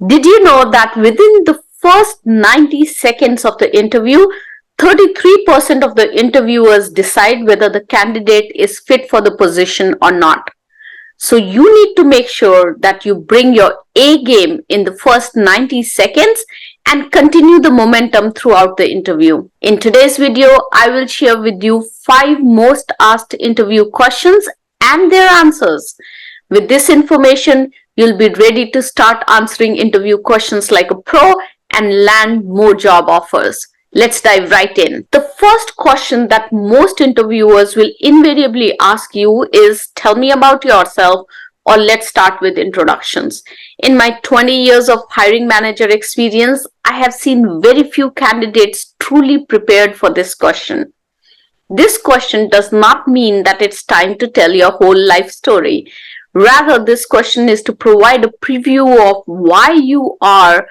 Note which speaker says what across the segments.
Speaker 1: Did you know that within the first 90 seconds of the interview, 33% of the interviewers decide whether the candidate is fit for the position or not? So you need to make sure that you bring your A game in the first 90 seconds and continue the momentum throughout the interview. In today's video, I will share with you 5 most asked interview questions and their answers. With this information, you'll be ready to start answering interview questions like a pro and land more job offers. Let's dive right in. The first question that most interviewers will invariably ask you is, tell me about yourself, or let's start with introductions. In my 20 years of hiring manager experience, I have seen very few candidates truly prepared for this question. This question does not mean that it's time to tell your whole life story. Rather, this question is to provide a preview of why you are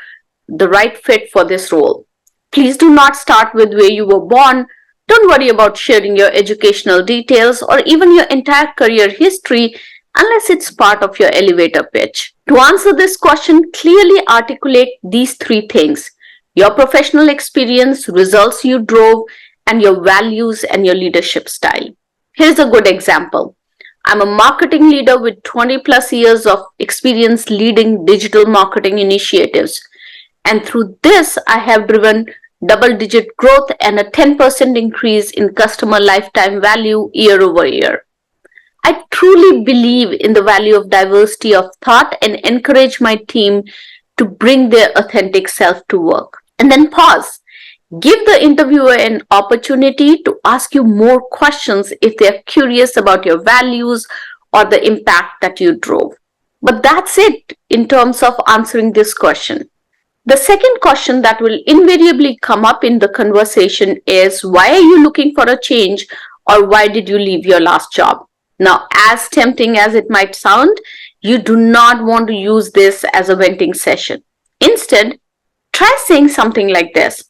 Speaker 1: the right fit for this role. Please do not start with where you were born. Don't worry about sharing your educational details or even your entire career history unless it's part of your elevator pitch. To answer this question, clearly articulate these 3 things: your professional experience, results you drove, and your values and your leadership style. Here's a good example. I'm a marketing leader with 20 plus years of experience leading digital marketing initiatives. And through this, I have driven double-digit growth and a 10% increase in customer lifetime value year over year. I truly believe in the value of diversity of thought and encourage my team to bring their authentic self to work. And then pause. Give the interviewer an opportunity to ask you more questions if they're curious about your values or the impact that you drove. But that's it in terms of answering this question. The second question that will invariably come up in the conversation is, why are you looking for a change, or why did you leave your last job? Now, as tempting as it might sound, you do not want to use this as a venting session. Instead, try saying something like this: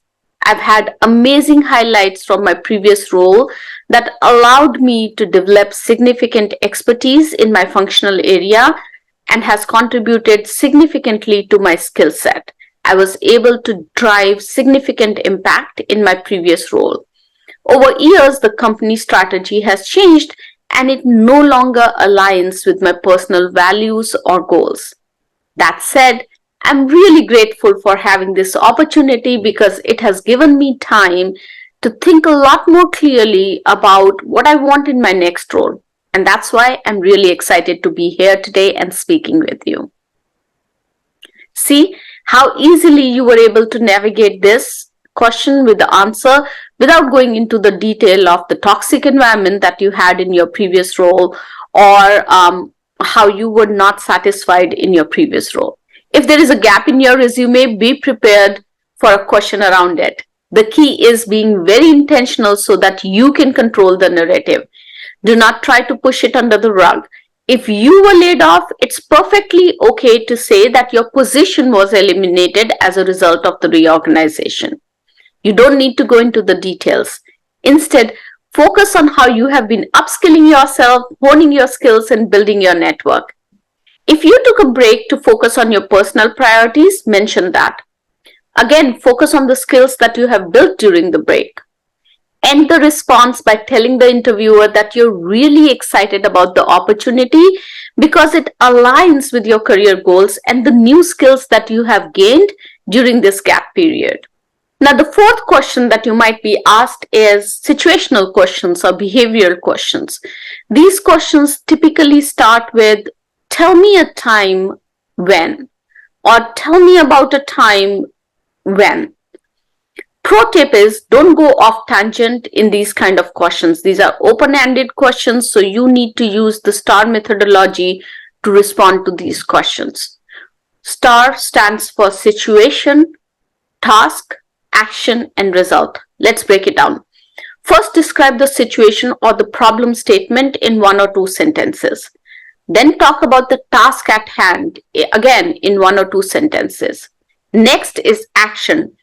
Speaker 1: I've had amazing highlights from my previous role that allowed me to develop significant expertise in my functional area and has contributed significantly to my skill set. I was able to drive significant impact in my previous role. Over years, the company strategy has changed and it no longer aligns with my personal values or goals. That said, I'm really grateful for having this opportunity because it has given me time to think a lot more clearly about what I want in my next role. And that's why I'm really excited to be here today and speaking with you. See how easily you were able to navigate this question with the answer without going into the detail of the toxic environment that you had in your previous role, or how you were not satisfied in your previous role. If there is a gap in your resume, be prepared for a question around it. The key is being very intentional so that you can control the narrative. Do not try to push it under the rug. If you were laid off, it's perfectly okay to say that your position was eliminated as a result of the reorganization. You don't need to go into the details. Instead, focus on how you have been upskilling yourself, honing your skills, and building your network. If you took a break to focus on your personal priorities, mention that. Again, focus on the skills that you have built during the break. End the response by telling the interviewer that you're really excited about the opportunity because it aligns with your career goals and the new skills that you have gained during this gap period. Now, the fourth question that you might be asked is situational questions or behavioral questions. These questions typically start with, tell me a time when, or tell me about a time when. Pro tip is, don't go off tangent in these kind of questions. These are open-ended questions, so you need to use the STAR methodology to respond to these questions. STAR stands for situation, task, action, and result. Let's break it down. First, describe the situation or the problem statement in 1 or 2 sentences. Then talk about the task at hand, again in 1 or 2 sentences. Next is action.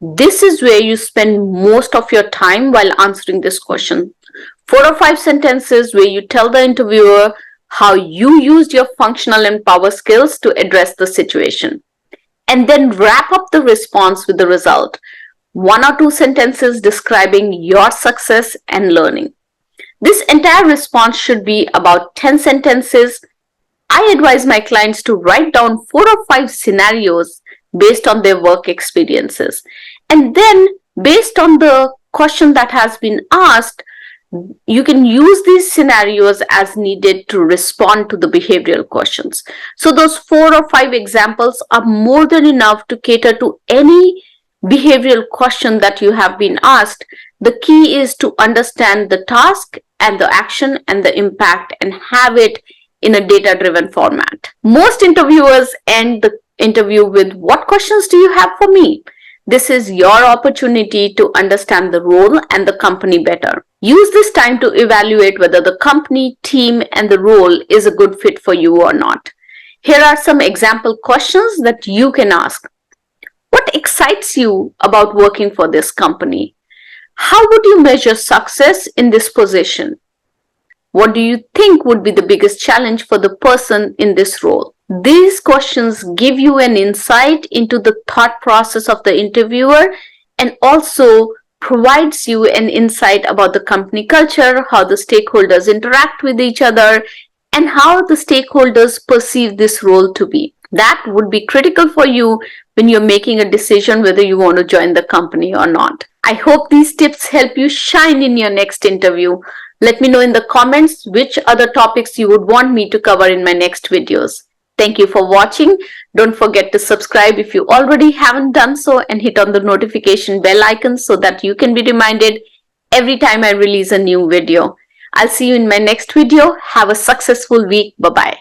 Speaker 1: This is where you spend most of your time while answering this question. 4 or 5 sentences where you tell the interviewer how you used your functional and power skills to address the situation. and then wrap up the response with the result. 1 or 2 sentences describing your success and learning. This entire response should be about 10 sentences. I advise my clients to write down 4 or 5 scenarios based on their work experiences. And then, based on the question that has been asked, you can use these scenarios as needed to respond to the behavioral questions. So, those 4 or 5 examples are more than enough to cater to any behavioral question that you have been asked. The key is to understand the task and the action and the impact and have it in a data driven format. Most interviewers end the interview with, "What questions do you have for me?" This is your opportunity to understand the role and the company better. Use this time to evaluate whether the company, team, and the role is a good fit for you or not. Here are some example questions that you can ask. What excites you about working for this company? How would you measure success in this position? What do you think would be the biggest challenge for the person in this role? These questions give you an insight into the thought process of the interviewer and also provides you an insight about the company culture, how the stakeholders interact with each other, and how the stakeholders perceive this role to be. That would be critical for you when you're making a decision whether you want to join the company or not. I hope these tips help you shine in your next interview. Let me know in the comments which other topics you would want me to cover in my next videos. Thank you for watching. Don't forget to subscribe if you already haven't done so and hit on the notification bell icon so that you can be reminded every time I release a new video. I'll see you in my next video. Have a successful week. Bye-bye.